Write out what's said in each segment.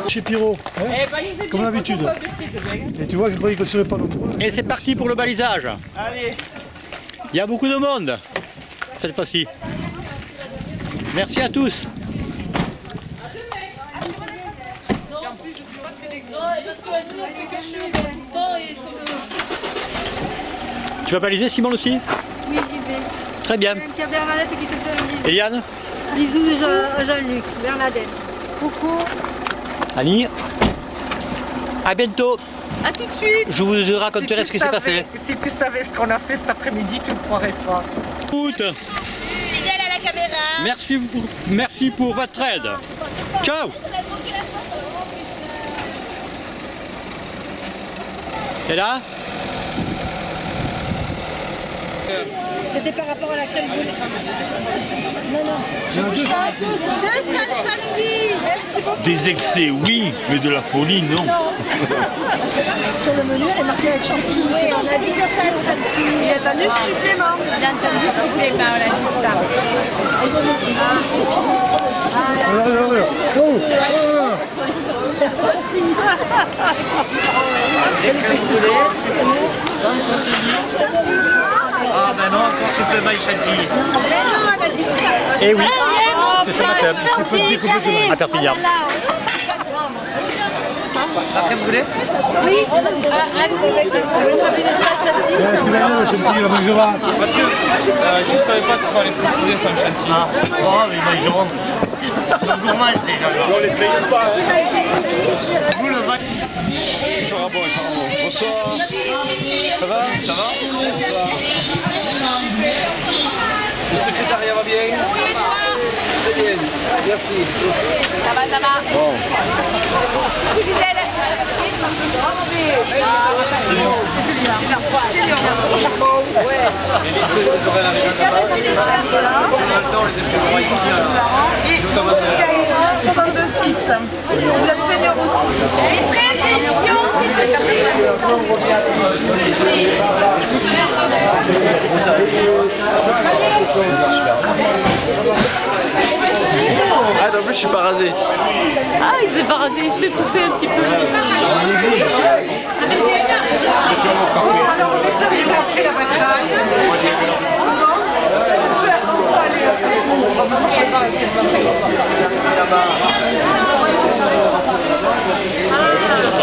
Chez Pierrot, hein, comme d'habitude. Et tu vois, je croyais que ce serait pas nombreux. Et c'est parti pour le balisage. Allez. Il y a beaucoup de monde cette fois-ci. Merci à tous. Tu vas baliser, Simon, aussi? Oui, j'y vais. Très bien. Il y a Bernadette qui te fait un bisou. Et Yann? Bisous de Jean-Luc, Bernadette. Coucou. Annie? À bientôt. A tout de suite. Je vous raconterai ce qui s'est passé. Si tu savais ce qu'on a fait cet après-midi, tu ne croirais pas. Écoute. Fidèle à la caméra. Merci pour votre aide. Ciao. T'es là? C'était par rapport à la crème brûlée. Non, non. Je bouge pas. 200 chantilly. Merci beaucoup. Des excès, oui, mais de la folie, non. Sur le menu, elle est marquée avec chantilly. Oui, on a dit 200 chantilly. J'ai entendu supplément. J'ai entendu supplément, on a dit ça. Ah ben non, encore supplément et chantilly. Eh oui, c'est ce matin. À Perpignan. La crème brûlée? Oui. Mathieu, je ne savais pas qu'il fallait préciser sans chantilly. Ah, oh, mais ils mangeront. Ils sont gourmands ces gens-là. On les paye pas. Nous le vac. Bonsoir. Ça va? Ça va? Le secrétariat va bien? Très bien, merci. Ça va, ça va. Bon. Fidèle. Les listes des horaires à la région de Camargue. On a le temps, on les a fait voir ici. Et 62,6. Vous êtes senior aussi. Les prescriptions, c'est Ah, en plus, je suis pas rasé. Ah, il s'est pas rasé, il se fait pousser un petit peu. Alors, le lecteur, il a pris la bataille.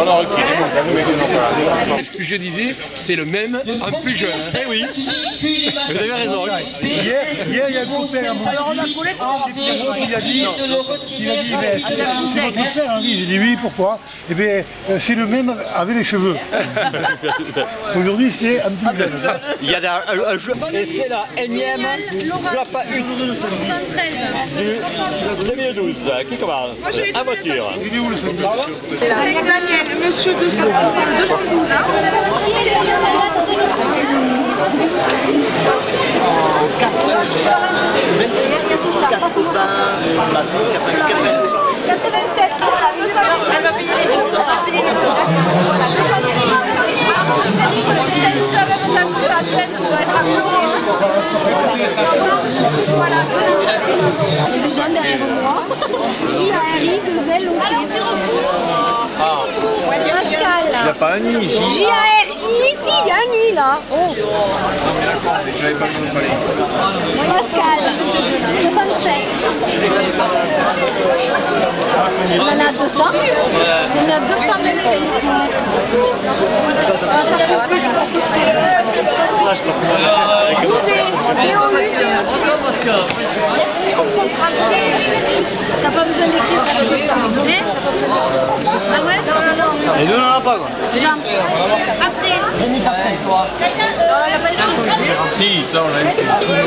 Alors, ok, ce que je disais, c'est le même en plus jeune. Eh oui, vous avez raison. Hier, il y a un copain à mon fils, il a dit, mais c'est votre frère Henri. J'ai dit oui, pourquoi? Eh bien, c'est le même avec les cheveux. Aujourd'hui, c'est un plus jeune. Il y a un jeu. Et c'est la énième. Je vois pas une. 73. 2012. Qui commence? En voiture. Il est où le samedi? Daniel, monsieur 212. Les gens derrière moi. J-A-R-I, 2L, alors tu recours. Pascal. Il n'y a pas un nid. J-A-R-I, si, il y a un nid là. Oh. Je n'avais pas vu qu'il fallait. Pascal, 67. Il y en a 200. Il y en a 225. T'as pas besoin d'écrire pour tout ça. Ah ouais? Non, non, non. Et nous, on n'en a pas quoi. Jean. Après. Denis Pastel, toi. Si, ça on l'a eu.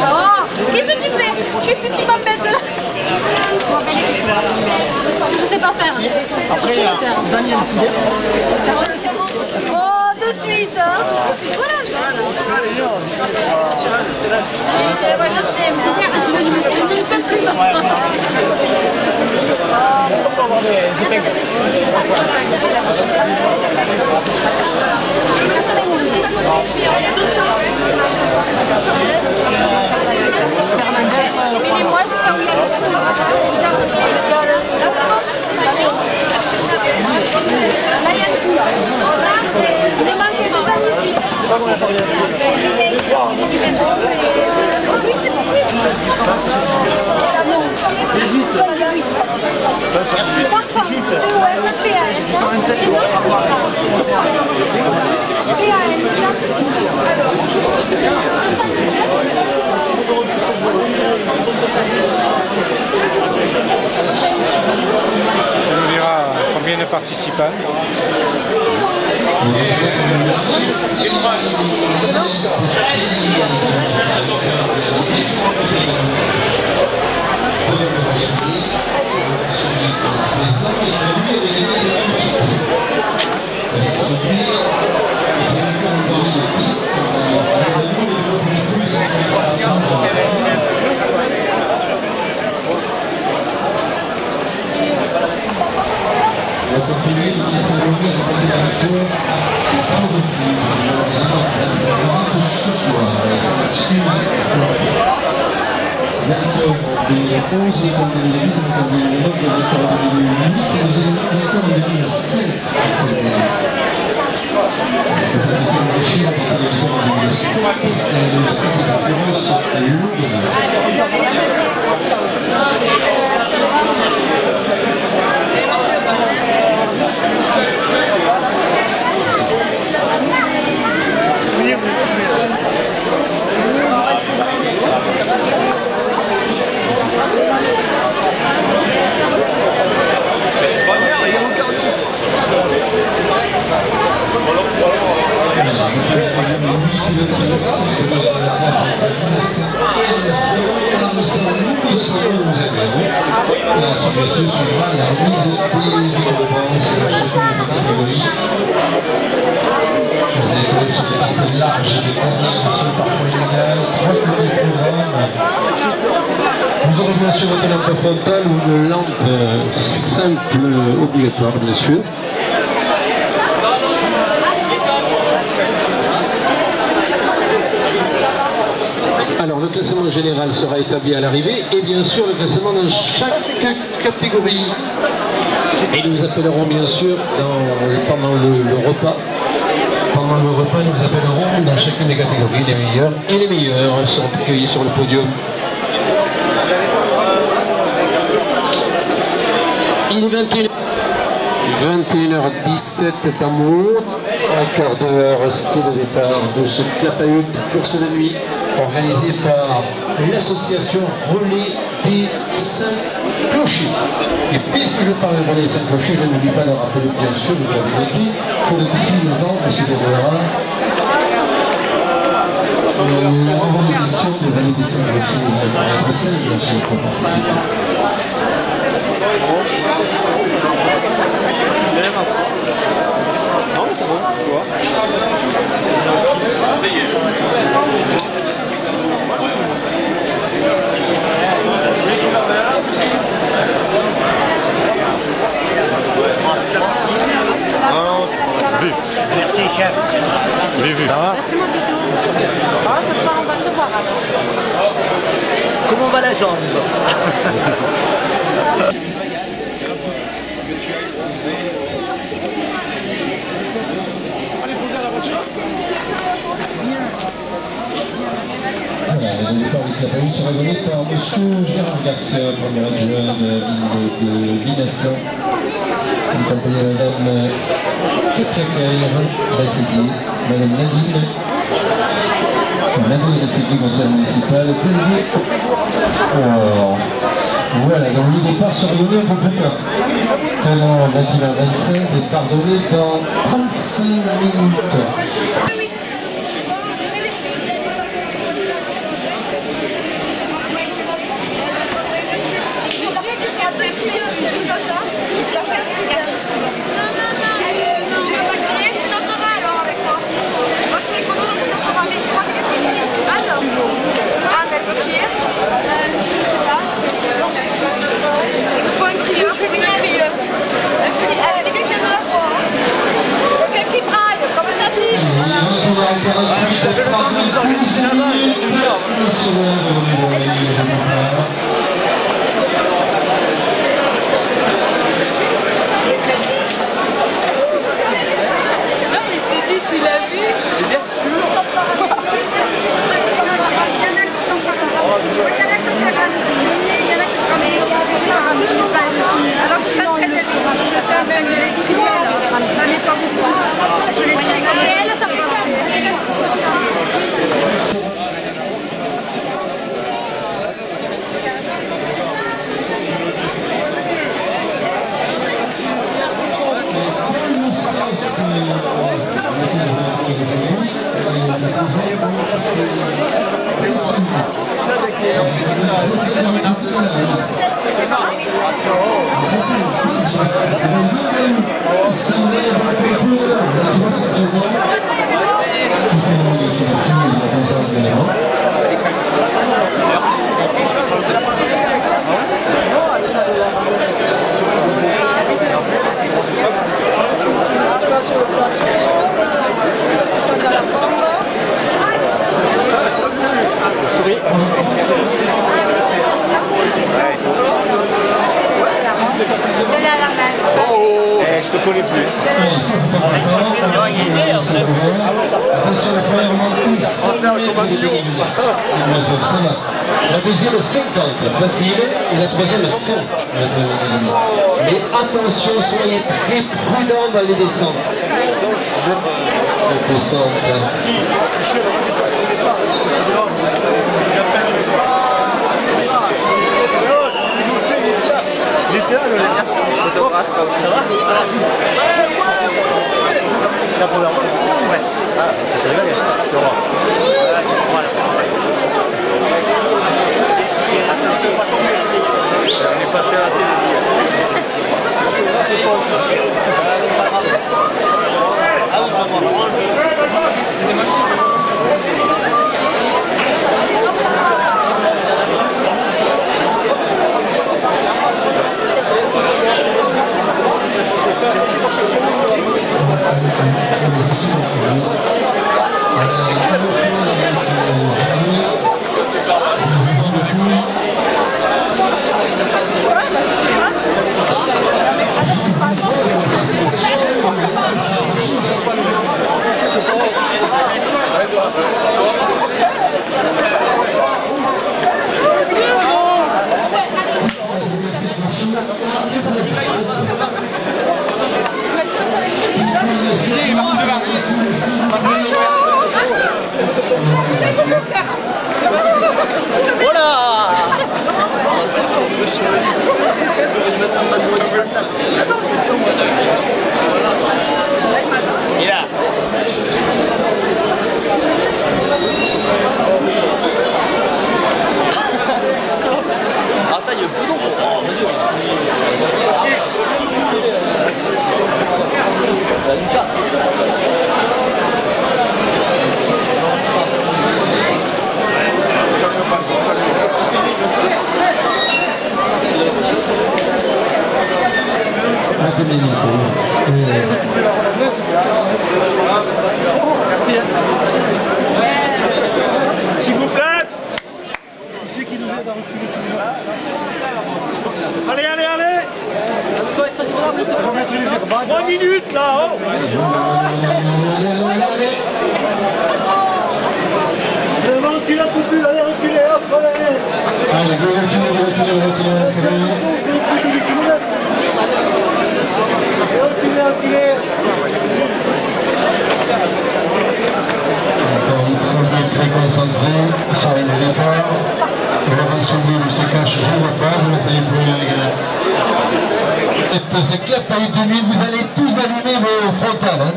Oh, qu'est-ce que tu fais? Qu'est-ce que tu m'embêtes là? Je sais pas faire. Après, il y a Daniel Poulet. Oh, de suite. Hein. Voilà. Ouais, je sais, mais je fais plus. Est-ce qu'on peut avoir des épingles? Mais moi, je crois qu'il y a Ça nous dira combien de participants. Nous aurons bien sûr une lampe frontale ou une lampe simple obligatoire, bien sûr. Alors le classement général sera établi à l'arrivée et bien sûr le classement dans chaque catégorie. Et nous appellerons bien sûr pendant le repas. Pendant le repas, nous appellerons dans chacune des catégories les meilleurs et les meilleurs seront accueillis sur le podium. Il est 21h17 d'amour. Un quart d'heure, c'est le départ de ce clap-à-hutte course de nuit organisé par l'association Relais des 5 Clochers. Et puisque je parle de Relais des 5 Clochers, je n'oublie pas de rappeler bien sûr, vous l'avez dit, pour le 18 novembre, M. Dédouara, la revendication de Relais des 5 Clochers est 5 Clochers pour participer. Merci chef. Vu. Ça va? Merci mon toutou. Ah, ce soir on va se voir alors. Comment va la jambe? Voilà, le départ du clap-à-hutte sera donné par M. Gérard Garcia, premier adjoint de l'île de Vinassa, accompagné de Mme Katia Kair Rességui, Mme Nadine Rességui, conseillère municipale, déléguée. Alors, voilà, donc le départ sera donné un peu plus tard. Tenant 21h25, départ donné dans 35 minutes. Quelqu'un qui braille, comme un tapis. Je te connais plus. La deuxième 50, facile, et la troisième 100. Mais attention, soyez très prudents dans les descentes. Les descentes. Photographe comme ça. C'est la première fois. Ouais. Ah, ça te régale, tu vas voir. Voilà. On est passé à la télé. Ah oui, je vais voir. C'est des machines. Merci. S'il vous plaît. Qui c'est qui nous aide à reculer tout le monde? Allez, allez, allez. On va mettre les airbags. 3 minutes là, oh. Allez, reculez un peu plus, allez, reculez, hop, allez. Allez, reculez. Encore une Soulier très concentré sur le départ. Laurent Soulier ne se cache, je ne vois pas, vous ne faites plus rien les gars. C'est clair, t'as eu de nuit, vous allez tous allumer vos frontales. Hein.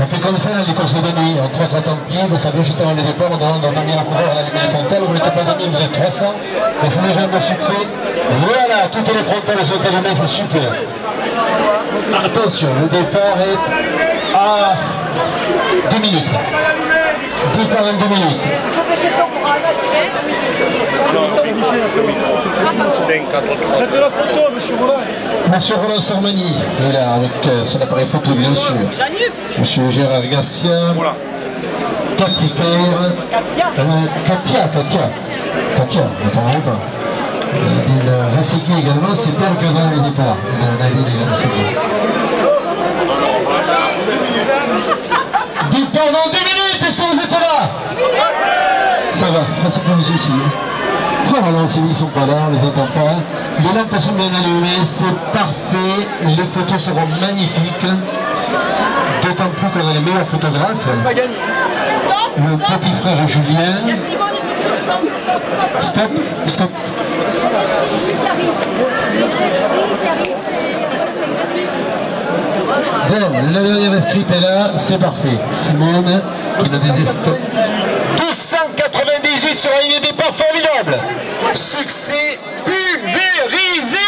On fait comme ça dans les courses de nuit, en 3 temps de pied, vous savez, juste avant le départ, on demande à donner le coureur à allumer les frontales, vous n'êtes pas donné, vous êtes 300, mais c'est déjà un beau succès. Voilà, toutes les frontales sont allumées, c'est super. Attention, le départ est à 2 minutes. Départ en 2 minutes. Faites la photo, monsieur Roland. Monsieur Roland Sormani est là avec son appareil photo, bien sûr. Monsieur Gérard Garcia. Cathy Katia, attendons pas. Nadine Ressegui également, c'est elle qui a donné le départ. Nadine Ressegui. Départ dans 2 minutes, est-ce que vous êtes là? Ça va, c'est pas un souci. Oh là, ils sont pas là, on les entend pas. Les lampes sont bien allumées, c'est parfait. Les photos seront magnifiques. D'autant plus qu'on a les meilleurs photographes. Le petit frère Julien. Stop, stop. Bon, la dernière inscrite est là, c'est parfait. Simone, qui ne déseste. 298 sur un ligne de départ formidable. Succès pulvérisé.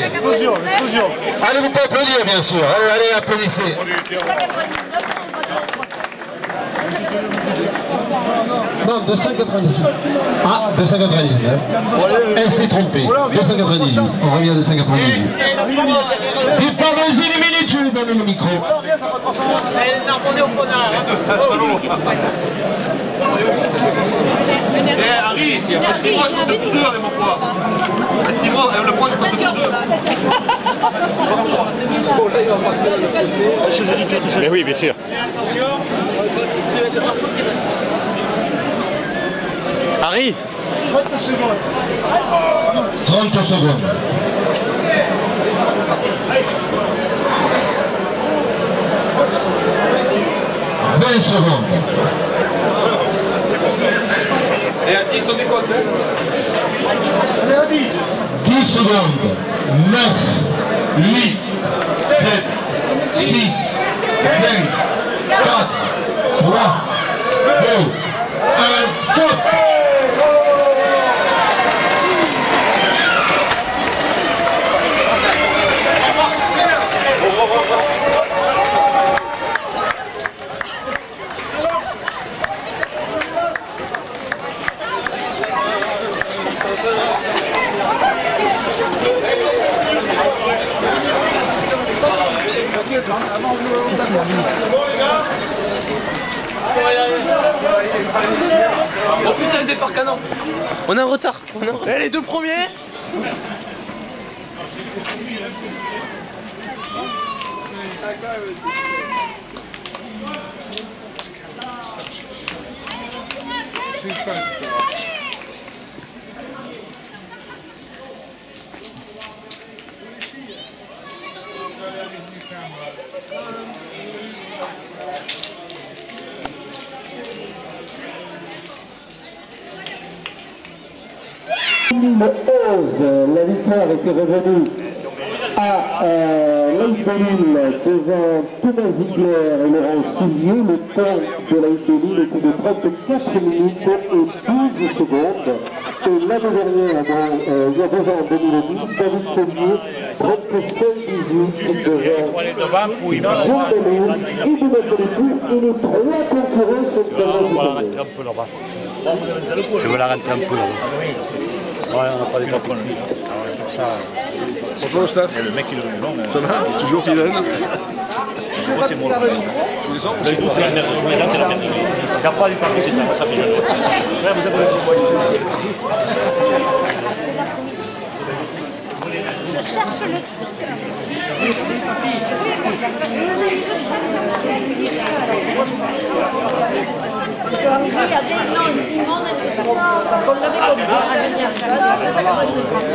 Explosion, explosion. Allez, vous pouvez applaudir, bien sûr. Allez, allez, applaudissez. Non, 298. Ah, 299. Elle s'est trompée. 298. On revient à 298. Et parlez-y les minutes, dans le micro. Harry, ici, moi je compte pour deux avec mon foie. Dis-moi, le point je compte pour deux. Mais oui, bien sûr. Harry, 30 secondes. 30 secondes. Secondes. Et à 10 on décote, hein? Allez, à 10. 10 secondes. 9, 8, 7, 6, 5, 4, 3, 2, 1, stop! Oh putain, le départ canon. On est en retard. Eh, les deux premiers. En 2011, la victoire était revenue à l'Aït-Bellil devant Thomas Ziegler et Laurent Soulier. Le temps de l'Aït-Bellil était de 34 minutes et 12 secondes. Et l'année dernière, il y a 2 ans, en 2010, David Soulier, 37-18 devant Jean Bellil et de notre tout. Et les 3 concurrents sont dans la Je veux la rentrer un peu là. Ouais, on n'a pas des patrons. Ça. Bonjour Steph. Le mec il est long. Ça va? Toujours fidèle? Moi c'est moi. Tous les ans? C'est la merde. Mais ça c'est la merde. Il n'y a pas du papier, ça fait jamais. Ouais, vous avez dit moi ici. Je cherche le speaker. Il y avait non, Simone, c'est pas parce qu'on l'avait compris à venir. C'est ça que moi je me trompe.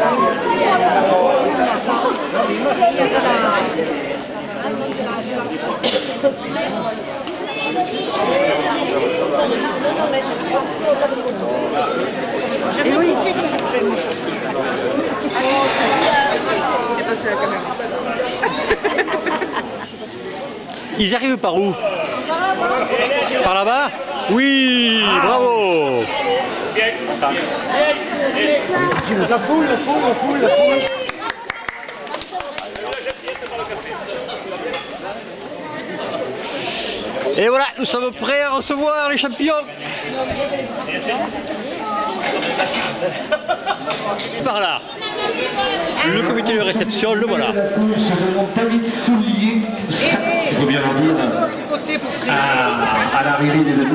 Et oui, c'est ils arrivent par où? Par là-bas? Oui, bravo. La foule, la foule, la foule, la foule. Et voilà, nous sommes prêts à recevoir les champions. Par là. Le comité de réception, le voilà. David Soulier, il faut bien le dire, à l'arrivée des deux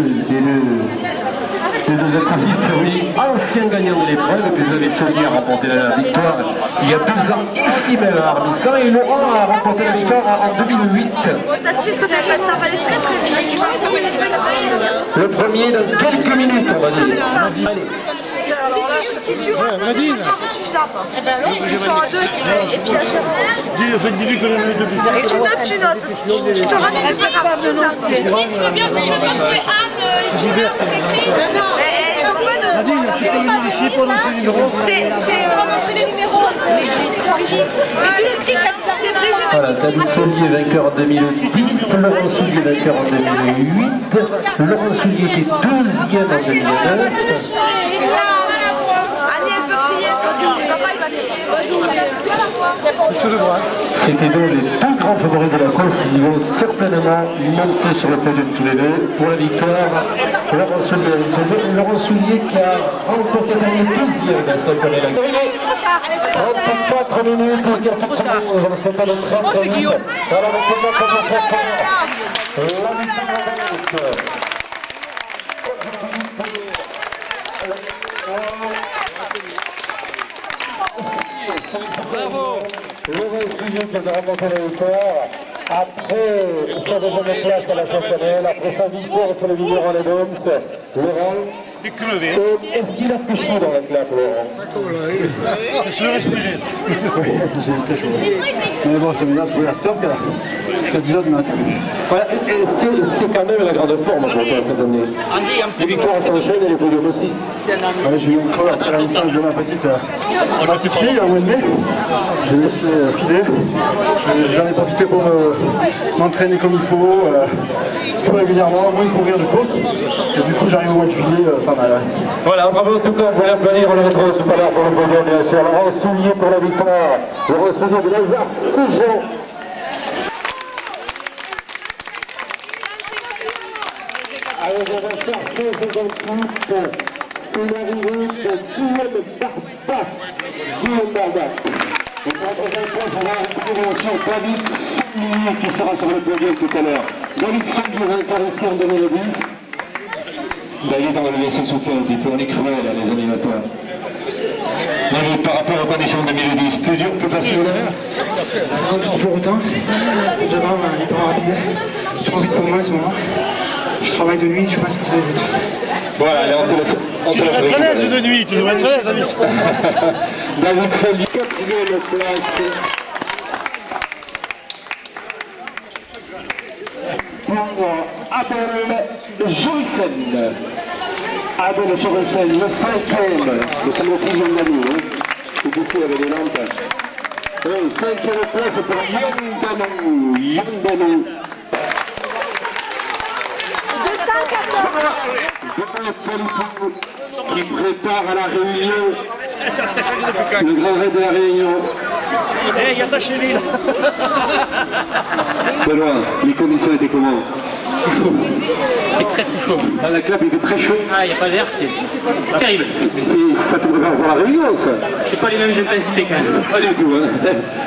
athlètes, oui, ancien gagnant de l'épreuve, que David Soulier a remporté la victoire il y a 2 ans, ici même à Armisa, et Laurent a remporté la victoire en 2008. Tati, est-ce que ça va aller très très vite? Tu vois, ça va aller Le premier dans quelques minutes, on va dire. Allez. Si tu rates, tu zappes. Ils sont à 2 et puis à gérer. Dis-lui que le début. Tu notes. Si tu te rates, c'est pas grave, tu zappes. Si tu veux bien trouver Anne et tu veux écrire. Nadine, tu peux venir ici pour annoncer les numéros. C'est prononcer les numéros. Mais je l'ai corrigé. Mais tu l'écris comme ça. C'est Brigitte Voilà, David Tellier, vainqueur en 2010, Laurent Soulier, vainqueur en 2008, Laurent Soulier qui est deuxième en 2009. C'était donc les deux grands favoris de la course qui vont certainement monter sur le podium tous les deux. Pour la victoire, Laurent Soulier qui a remporté le deuxième à cette année. 34 minutes, oh, c'est Guillaume. Bravo. Laurent Soulier qui a remporté la victoire après sa deuxième place à la Championne, après sa victoire sur le Vigneron les Doms. Laurent, est-ce qu'il a fait chaud dans la clap, Laurent? Je vais respirer. J'ai très chaud. Mais bon, c'est bien pour la stop, jusqu'à 10h du matin. Voilà, c'est quand même la grande forme pour toi cette année. Les victoires s'enchaînent et les podiums aussi. Ouais, j'ai eu une creux après la naissance de ma petite fille, à Wendy. Je l'ai laissé filer. J'en ai profité pour m'entraîner comme il faut, régulièrement, moins courir de course. Et du coup, j'arrive au mois de juillet pas mal. Voilà, bravo en tout cas, vous l'applaudir, on le retrouve tout à l'heure pour le podium, bien sûr. Laurent Soulier pour la victoire, Laurent Soulier de Lazare, Séjean. Allez, on va chercher 58, une arrivée de Guillaume Barba. Guillaume Barba. Et pour la prochaine fois, on va retrouver aussi David Sanglier qui sera sur le podium tout à l'heure. David Sanglier, vainqueur ici en 2010. David, on va le laisser souffler un petit peu, on est cruel, les animateurs. David, par rapport aux conditions de 2010, plus dur que facile. Pour autant, devant il est pas rapide. Trop vite pour moi en ce moment. Je travaille de nuit, je sais pas ce que ça les étreint. Voilà, là, Tu devrais être à l'aise de nuit, tu devrais être à l'aise, David. David Sanglier, quatrième place. Pour Abel Joysen. Abel Joysen, le cinquième. Le samedi de l'année. C'est beaucoup avec les lampes. Oui, cinquième place pour Yondanou. Qui prépare à la réunion. Le grand raid de la réunion. Il y a ta chérie là. Benoît, les conditions étaient comment? C'est très très chaud. Dans la clap, il fait très chaud. Ah, il n'y a pas d'air, c'est terrible. Mais ça te prépare pour la réunion, ça? C'est pas les mêmes intensités quand même. Pas du tout, hein.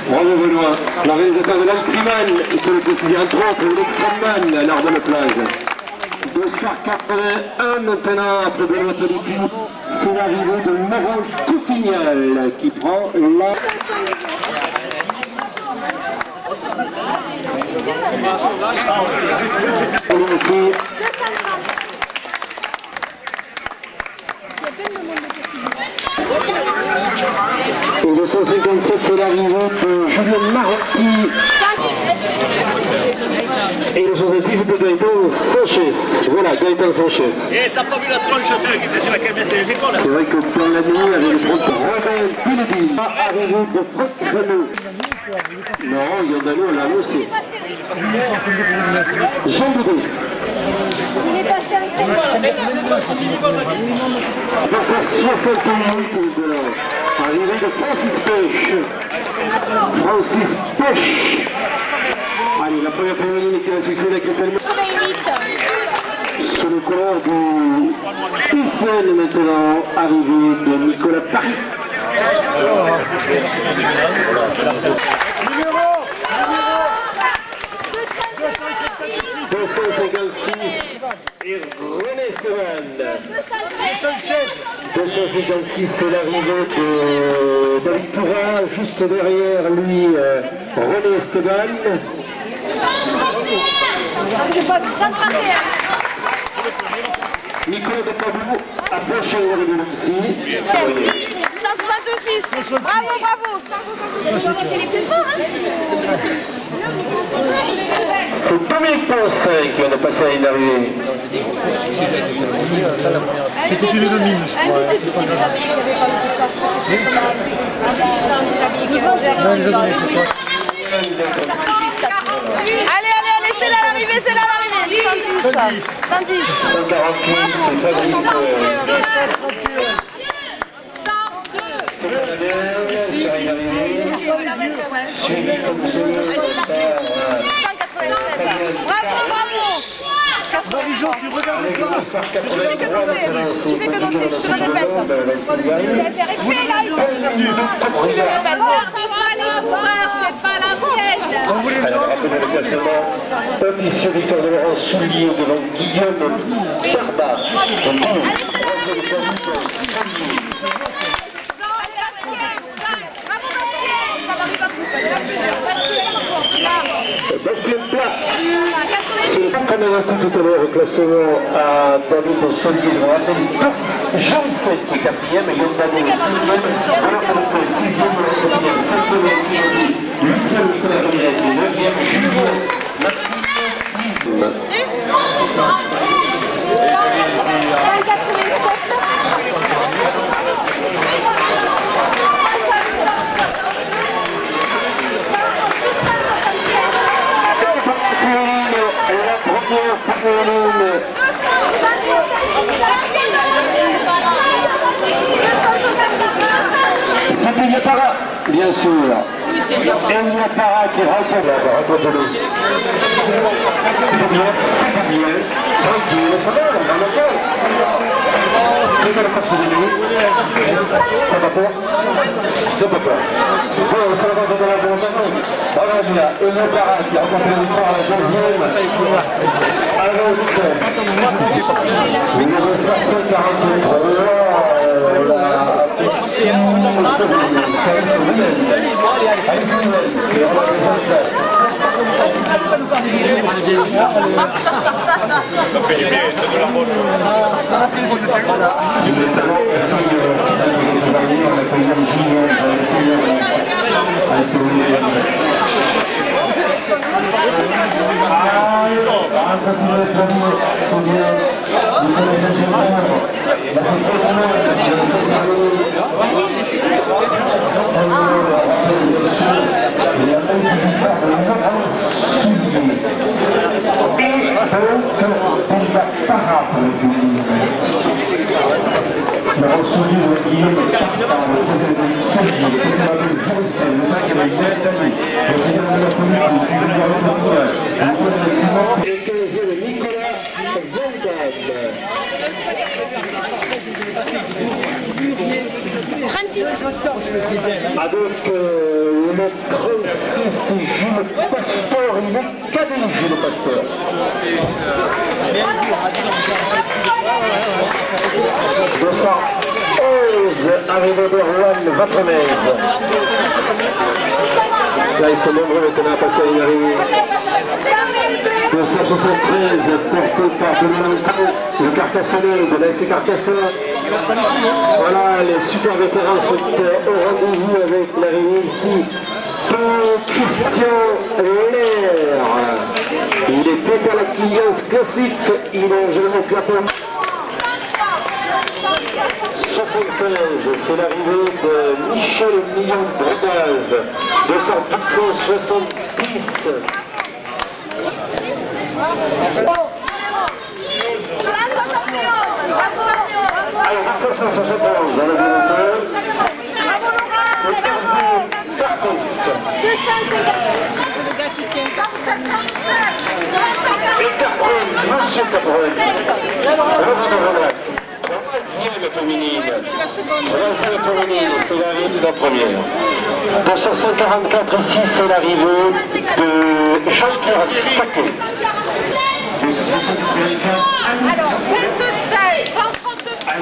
Bravo Benoît. L'organisateur de l'Alcriman, il faut le préciser entre autres, l'Extraman, lors de la plage. 281 maintenant, après Benoît Tolipi, c'est l'arrivée de Laurent Coupignal qui prend la... Au 257, c'est l'arrivée de Julien Marocchi. Et le 70, c'est de Gaëtan Sanchez. Voilà, Gaëtan Sanchez. Et t'as pas vu la tronche celle qui était sur laquelle baissaient les écoles? C'est vrai que dans la nuit, avec le front de Robin Piledi, arrivé de Franck Renaud. Non, Yandano, on l'a aussi. Jean Boudou. Il est passé à 68 de l'heure. Arrivé de Francis Pêche. Francis Pêche. Allez, la première féminine qui va succéder avec le tellement. Sur le couleur du Issel maintenant, arrivé de Nicolas Paris. Numéro 256 et René Esteban. 256, c'est l'arrivée de David Toura, juste derrière lui, René Esteban. J'ai pas vu 131. Nicolas de Pablo approche l'arrivée ici. 166. Bravo, bravo. 166. Ils ont été les plus forts, hein. C'est Dominique Ponce qui vient de passer à l'arrivée. C'était une domine, je crois. Ils ont 110. 148, c'est Fabrice. 196. Bravo, bravo. Marie-Jo, tu regardes pas. Tu fais que noter, je te le répète. Fais là, il faut. Je te le répète. Ça va aller voir, c'est pas la peine. On voulait le Alors, après le classement, officieux Victor de Laurent soulié devant Guillaume Barba. Deuxième place. C'est le qu'on a vu tout à l'heure au classement à David Solier. Je vous rappelle, Jean Fett qui est quatrième et Yann David sixième. Alors que le sixième, huitième, neuvième, Julien c'était Niapara, bien sûr. Et Niapara qui raconte la raconte-le. C'est bien, tranquille, ça va, on va le faire. C'est pas la force de nous. Ça va pas? Ça va pas. Bon, ça va dans la bonne année. Alors, il y a Niapara qui raconte l'histoire à la deuxième. Alors, numéro avec le 36, Gilles Pasteur, il est cadet, Gilles Pasteur. 211, arrivé de Rouen, Vatremez. Là, ils sont nombreux maintenant à passer à une arrivée. 273, porté par Domenico, le Carcassonnais de l'AS Carcassonne. Voilà, les super vétérans sont au rendez-vous avec l'arrivée ici de Christian Lehr. Il était à la cliente classique, il est jamais clapé. 75, c'est l'arrivée de Michel Millon-Bredaz, 270. Alors, 571, dans la directeur. C'est le gars qui tient. Et Caprone, monsieur Caprone. Troisième féminine. C'est la seconde. Troisième féminine, c'est l'arrivée de la première. 244 ici, c'est l'arrivée de Jean-Pierre Sacquet. Alors, 27, 133.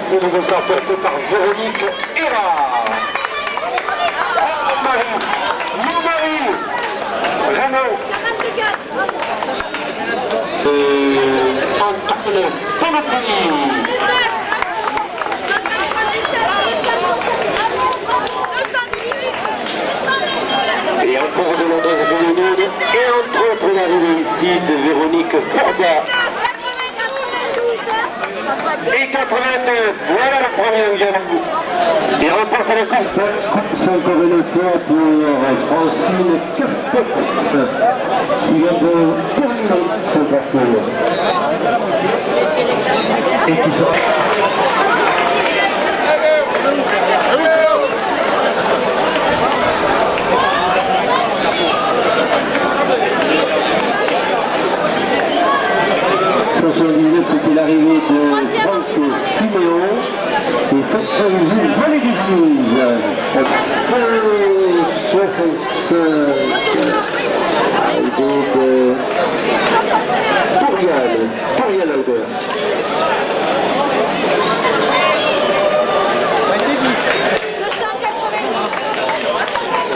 C'est le dossard porté par Véronique Héra. Marie, Renaud. Antoine Panoply. Et encore de nombreuses réunions. Et entre autres l'arrivée ici de Véronique Forga. Et 82, voilà la première gamme. Et remporte la course. C'est encore une fois pour Francine Castet, qui vient de terminer ce parcours. Et qui sera... C'était l'arrivée de Franco Siméon et cette origine Valérie Gouze à 65 donc Toriel Albert.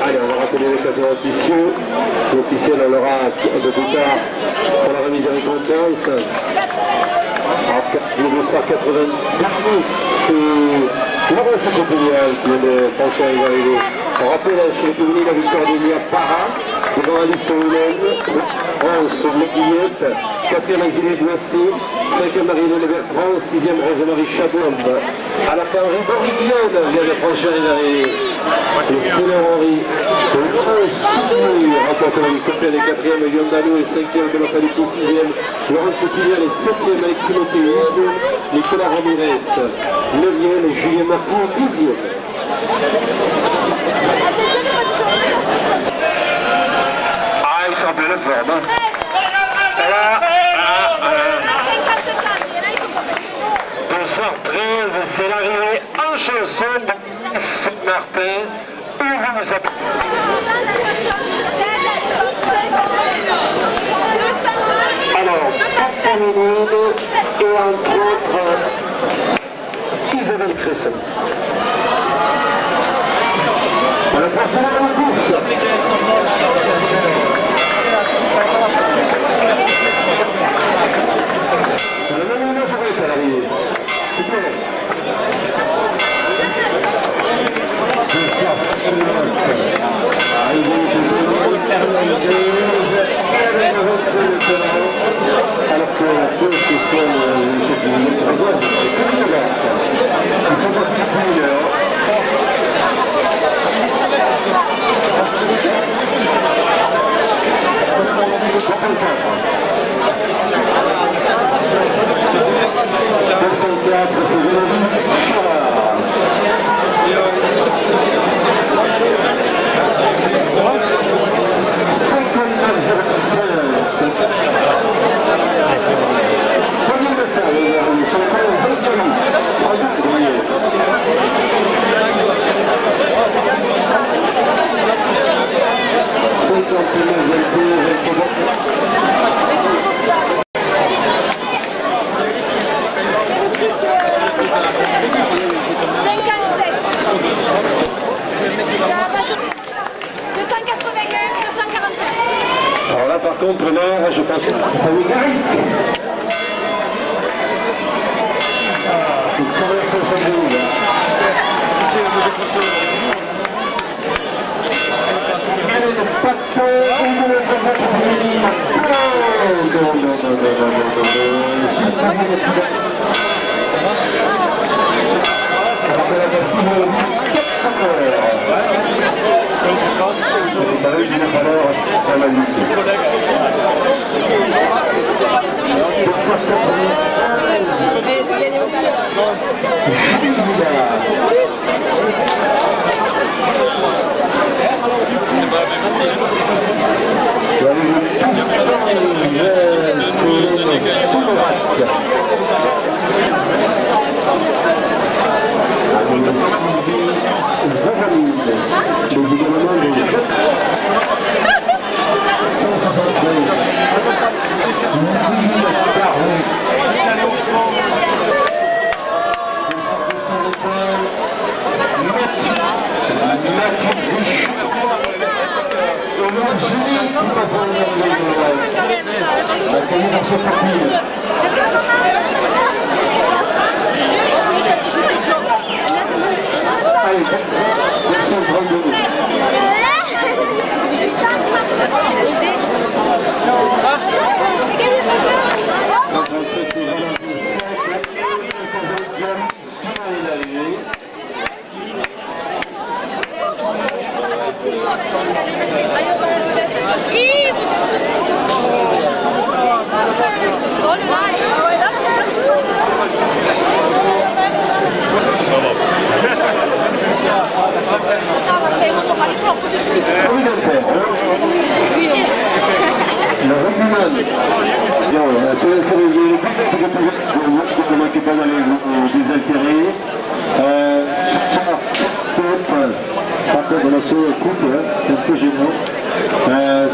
Allez, on va rappeler l'occasion officielle. L'officiel, on l'aura un peu plus tard sur la remise avec récompense. Le 280 c'est Laurence Compagnial qui vient de penser à y arriver. On rappelle chez les féminines la victoire d'Elia Para, devant Alice Soulen, 11 Guillette, 4e Azilée Boissé, 5e Marie-Hélène Bertrand, 6e Rosemarie Chabombe. À la fin, Henri Borriglione vient de franchir l'arrivée. Et Céline Henry, remporte la victoire, les 4e, Guillaume Dano et 5e, de Localico 6e, Laurent Coutilier, les 7e, Alexis Motéi, Nicolas Ramirez, 9e et Julien Martin, 10e. Ah, il semble le forme. Hein. Voilà. 213, c'est l'arrivée en chanson de Saint-Martin. Où vous nous appelez. Alors, cette féminine et entre autres Isabelle Cresson. On la porte dans la course. À l'arrivée. Super. Alors que la course est sur par contre, là, je pense que ça vous gagne.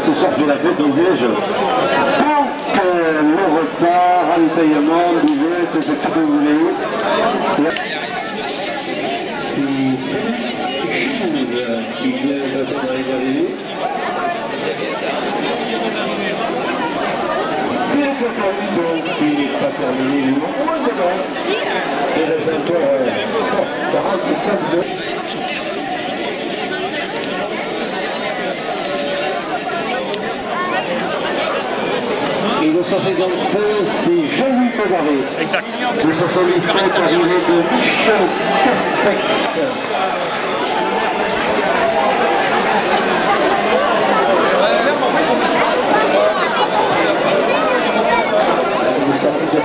Ce soir c'est la fête, disais-je. Donc le retard à l'étaillement disait que c'est ce que vous voulez. Qui vient d'arriver. C'est le point donc qui n'est pas terminé. C'est le 20h44. Et le 156, c'est Jean-Louis Tagaré. Exact. Le 77 arrivé de Michel Perfect.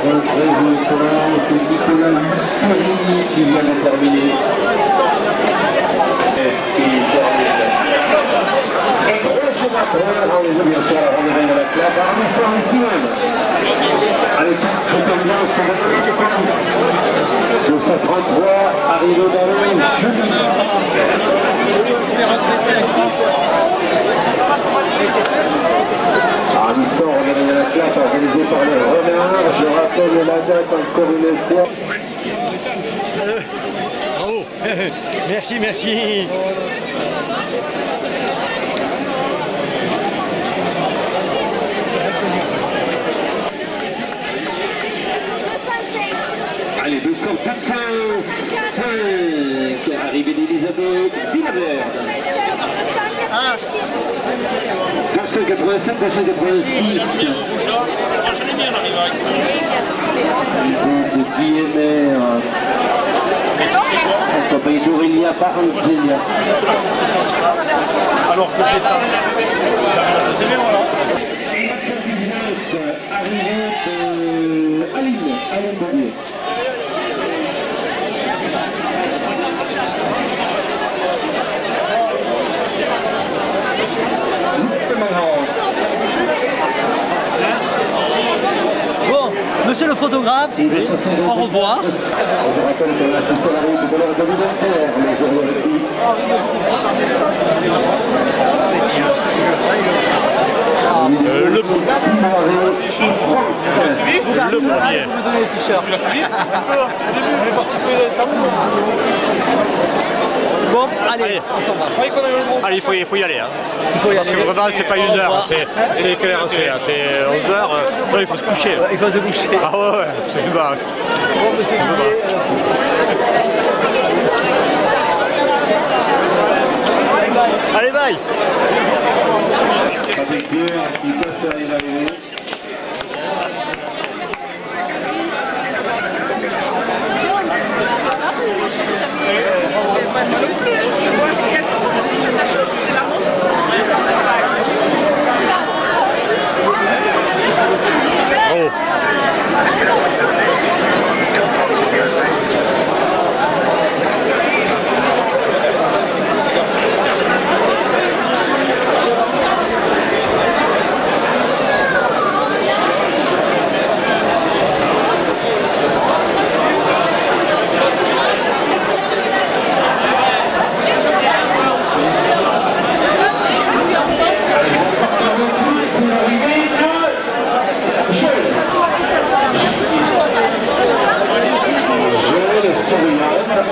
Nicolas Lutheri qui vient de terminer. Et il termine. Et gros sénateur, on les a bien sûr à relever de la classe. Armée Fort ici même. Avec cette ambiance, le 133 arrive au ballon. Armée Fort, on a gagné la classe organisée par les renards. Je rappelle la date encore une fois. Bravo. Merci, merci. Allez, 245, arrivée d'Elisabeth Villaverde. 287, 286. De Guillemère. En compagnie d'Aurélia Paranzelia. Alors, que fait ça? C'est bien, voilà. Arrivée de Aline Bouvier. Bon, monsieur le photographe, au revoir. Je rappelle que la titulaire de l'heure documentaire, les aujourd'hui. Le premier. Vous me donnez le t-shirt. Tu l'as suivi? On est parti trouver ça. Bon, allez, on s'en va. Allez, il faut y aller. Hein. Il faut y Parce aller. que vraiment, c'est pas 1 heure, c'est quelle heure c'est 11 heures. Non, il faut se coucher. Il faut se coucher. Ah ouais, c'est dommage. Bon, monsieur Guillet, Allez, bye. Avec Pierre qui passe à l'arrivée.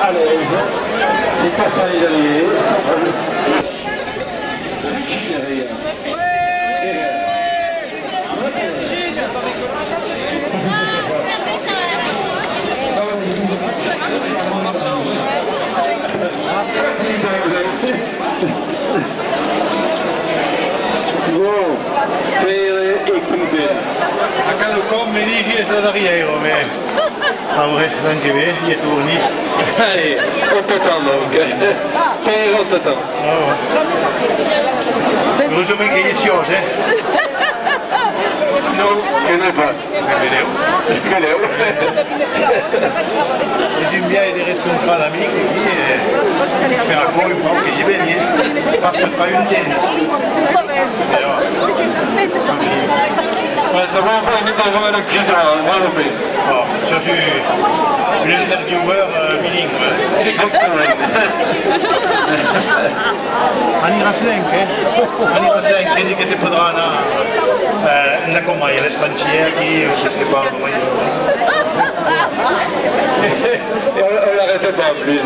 À l'aise, il passe à l'allié, sans problème. Bon, Pere e Cuben. Acá lo come dice è da Riego, Aure, anche me, gli turni. Allez, on t'attend donc. Pere, on t'attend. Non so perché gli siose. Non, che ne fa? Che ne J'aime bien aider les contrats amici qui faire un bon effort que j'ai gagné. Parce que pas une thèse. Ça va pas être un accident, bravo. Je suis l'intervieweur bilingue. Exactement. Anni Raslenk, credi che ti potranno una comaglia, le spanciere qui, o se ti parlo meglio. On l'arrête pas en plus.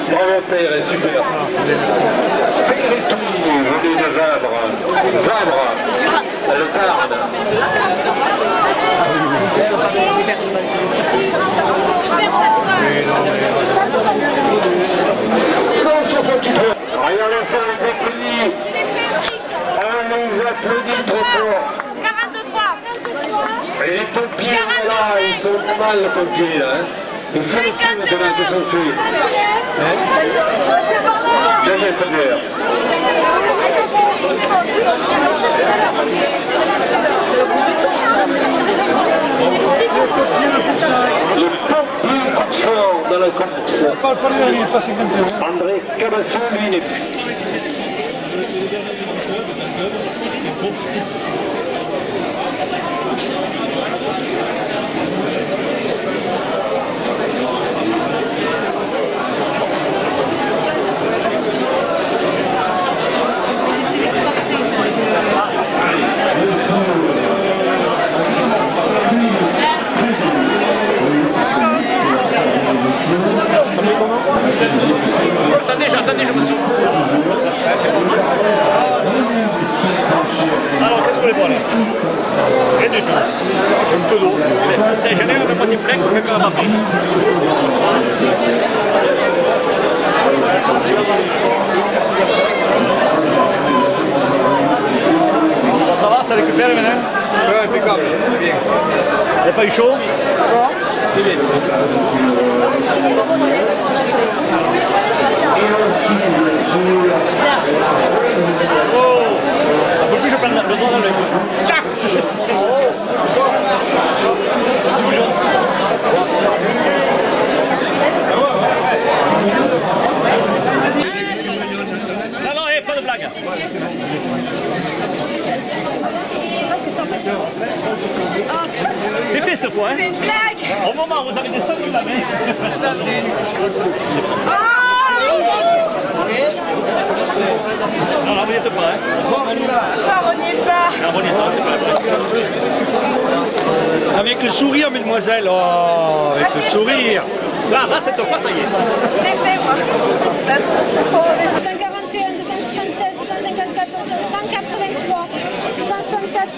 Bravo Pere, super. Pere tout, venu de Vabre. Vabre, le Tarn. Rien à faire avec les prix. On les applaudit trop fort. 42-3. Et les pompiers, là, ils sont mal les pompiers, là. Ils sont fous maintenant qu'ils sont faits. Deuxième première. Le pompier sort dans la course. Pas le dernier, pas 51. André Cabasson, lui, n'est plus. Attendez, je me souviens. Alors, qu'est-ce qu'on les boit là? Rien du tout. Un peu d'eau. J'en ai un petit plein que quelqu'un m'a pris. Ça va, ça récupère maintenant? Ouais, impeccable. Bien. Il n'y a pas eu chaud? Non. C'est bien. Oh, ça peut plus, je prends le doigt dans l'œil. Tchac! Non, pas de blague. Je sais pas ce que ça en fait. C'est fait cette fois, hein? C'est une blague. Au moment où vous avez descendu la main. Non, là, vous n'y êtes pas, hein? J'en reniais pas. Non, vous n'y êtes pas, c'est pas la peine. Avec le sourire, mesdemoiselles. Oh, avec le sourire. Là, cette fois, ça y est. Je l'ai fait, moi. 241, 276, 254, 183, 264,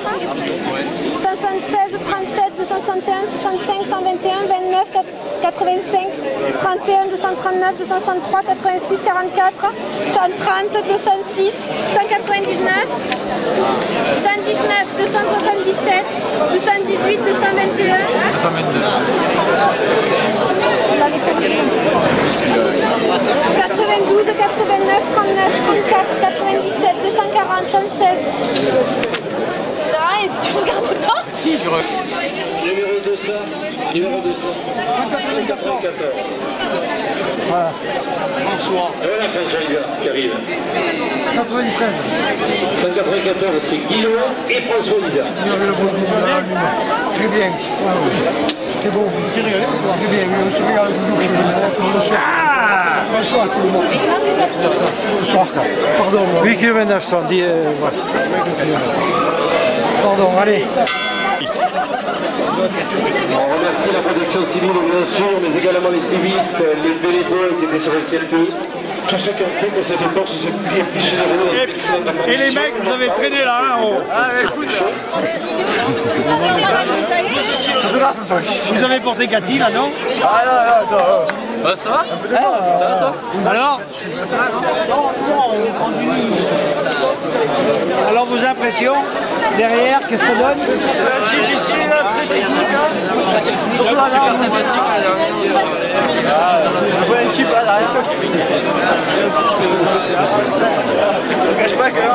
176, 37, 261, 65, 121, 29, 85, 31, 239, 263, 86, 44, 130, 206, 199, 119, 277, 218, 221. 92, 89, 39, 34, 97, 240, 116. Ça, et si tu ne regardes pas? Si, je regarde. Numéro 200. Numéro 200. 194. Voilà. François. Voilà François qui arrive. 93. 194, c'est Guillaume et François Lisa. Très bien. C'est bon. Très bien, oui, on se regarde bonsoir. Bonsoir tout le monde. Bonsoir ça. Pardon. 8 km 900, voilà. Pardon, allez. On remercie la protection civile bien sûr, mais également les civistes, les bénévoles qui étaient sur le circuit. Tous ceux qui ont fait que cette époque se plus généreux. Et les mecs, vous avez traîné là, hein, en haut. Ah, écoute. Vous avez porté Cathy là, non? Ah, non, bah, ça va? Ça va, toi? Alors vos impressions derrière, qu'est-ce que ça donne? C'est difficile, très technique. Surtout la super sympathique. La bonne équipe là derrière. Je ne cache pas que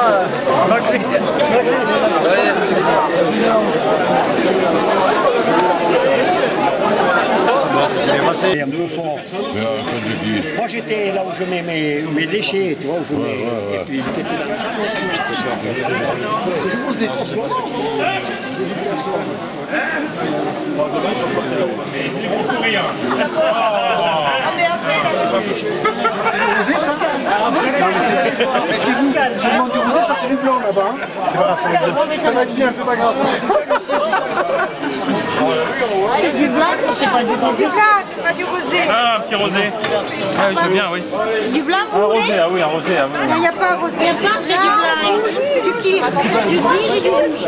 Ça s'est bien passé. Un peu fort. Moi j'étais là où je mets mes déchets, tu vois, où je mets. Et puis il était là. C'est du rosé ça? Méfiez-vous, si on demande du rosé, ça c'est du blanc là-bas. C'est pas grave, ça va être bien, c'est pas grave. C'est du blanc, c'est pas du blanc. C'est pas du rosé. Ah, un petit rosé. Ah, oui, je veux bien, oui. Du blanc, Un rosé, ah oui, un rosé. Ah, oui. Non, il n'y a pas un rosé. c'est du blanc. C'est du qui? Du rouge et du rouge.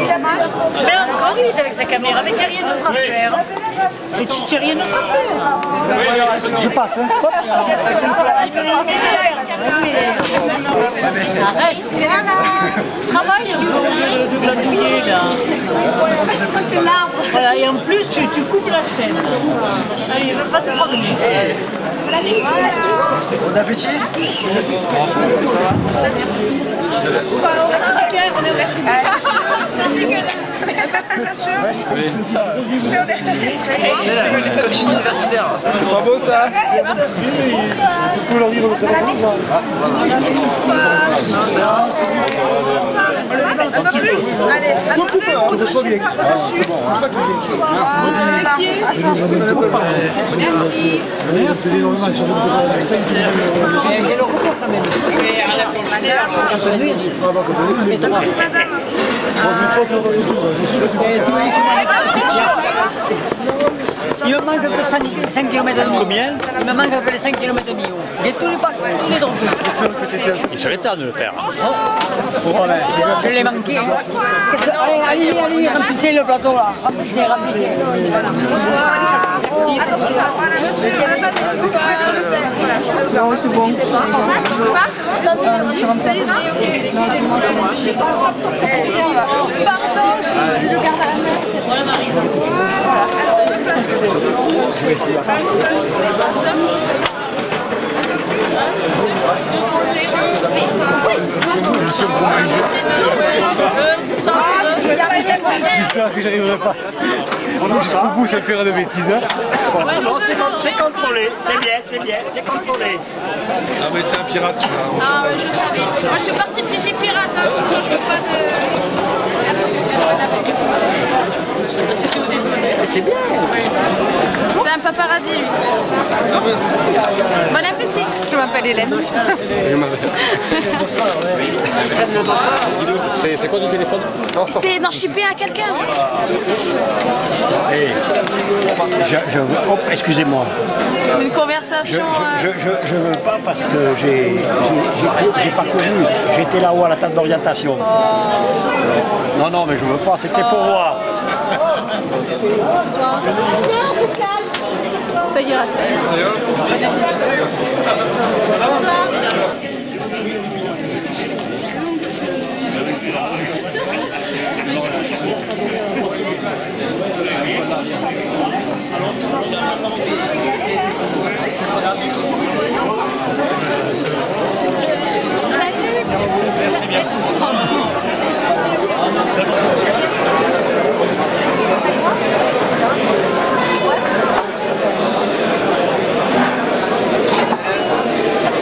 Ça marche? Mais encore, il est avec sa caméra, mais tu n'as rien d'autre à faire. Mais tu n'as rien d'autre à faire. Je passe, hein. Arrête. Travaille de glandouiller là. C'est l'arbre. Voilà, et en plus tu coupes la chaîne. Allez, va te promener. Bon appétit. On est resté C'est la coaching universitaire. C'est pas beau ça? Allez, à côté, au-dessus, par-dessus. C'est énormément sur le Il me manque que 5 km. Combien? Il me manque que les 5 km. J'ai tous les droits. Il serait temps de le faire. Je l'ai manqué. Allez, remplissez le plateau là. Remplissez. Monsieur, attendez, est-ce que vous pouvez le faire? Voilà, non, c'est bon. Ça ira? Pardon, je le garde à la main. Voilà. Alors, deux places. J'espère que j'arriverai pas. Jusqu'au bout, ça me fera de bêtises. Non, c'est contrôlé, c'est bien, c'est contrôlé. Ah mais c'est un pirate. Ah ouais, je savais. Moi je suis partie de Fiji pirate, hein. Attention, je veux pas de... Merci, bon appétit. C'était au début. c'est bien. C'est un paparazzi, lui. Bon appétit. Je m'appelle Hélène. C'est quoi du téléphone? C'est d'en shipper à quelqu'un. Excusez-moi. Une conversation. Je veux pas parce que j'ai parcouru. J'étais là-haut à la table d'orientation. Non, non, mais je veux pas. C'était pour voir. Bonsoir. Ça ira, ça ira. Bon appétit. Bonsoir. Merci bien.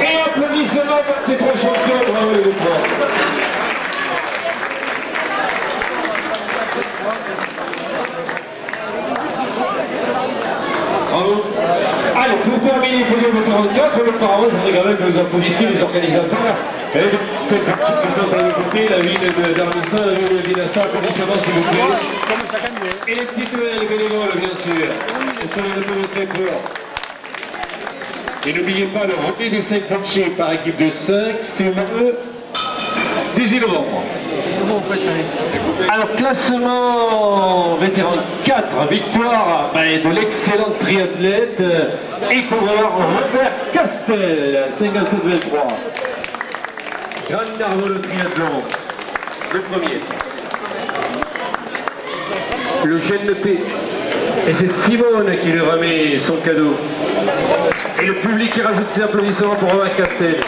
Et applaudissements pour ces trois champions, bravo les trois. Bravo. Allez, pour terminer le podium de 44, le parent, je voudrais quand même que vous applaudissiez les organisateurs. Et cette partie présente à côté, la ville d'Armisa, la ville de Vinassa, applaudissements s'il vous plaît. Et les petites les bénévoles, bien sûr. Vous savez le peu très court. Et n'oubliez pas le remis des 5 franchis par équipe de 5, c'est le 18 novembre. Alors, classement vétéran 4, victoire de l'excellent triathlète et coureur Robert Castel, 57-23. Grande Narvo le triathlon, le premier. Le GNP. Et c'est Simone qui lui remet son cadeau. Et le public qui rajoute ses applaudissements pour Robert Castel.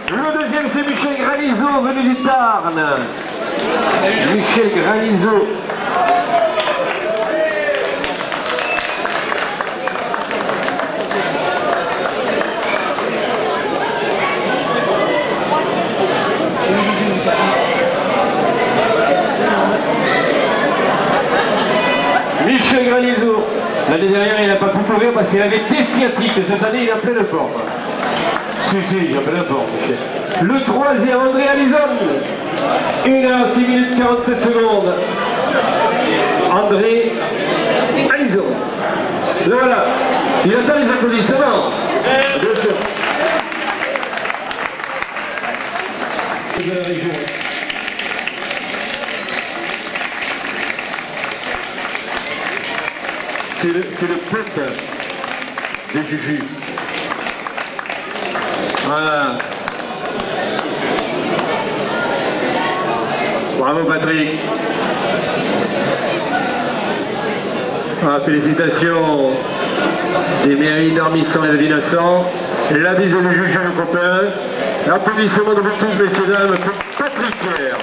Le deuxième, c'est Michel Granizo, venu du Tarn. Michel Granizo. Michel Granizo. L'année dernière, il n'a pas pu courir parce qu'il avait des sciatiques. Cette année, il a plein de forme. Si, il a plein de forme, Michel. Le troisième, André Alizon. 1h, 6 minutes 47 secondes. André Alizon. Le voilà. Il attend les applaudissements. Bien sûr. De la région. C'est le peuple des Juju. Voilà. Bravo Patrick. Voilà, félicitations des mairies d'Armisson et de Vinasson. La bise du juge le copain. L'applaudissement de vous tous, messieurs dames, pour Patrick Pierre.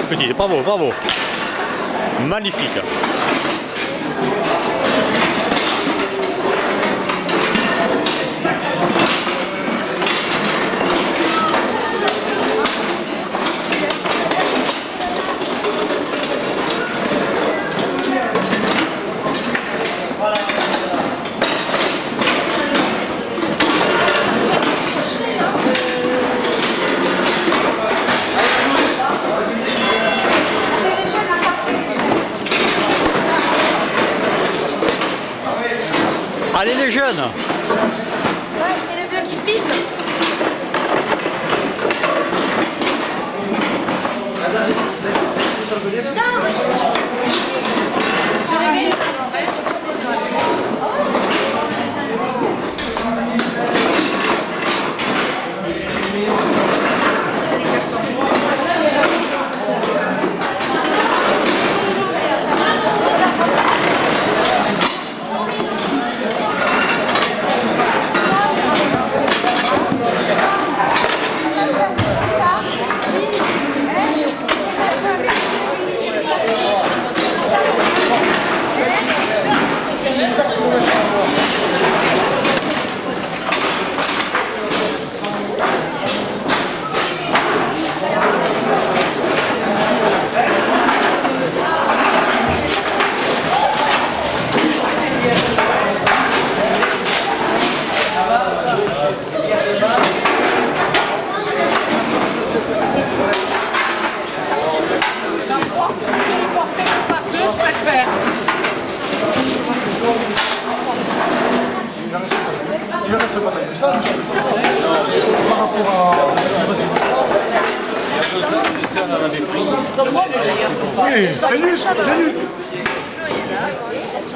Petit, bravo, bravo. Magnifique. les jeunes. Ouais, c'est le vieux qui filme. Il ne reste pas tant que ça. Par rapport à... Il y a 2 ans, Lucien en avait pris. Oui, salut.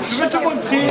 Je vais te montrer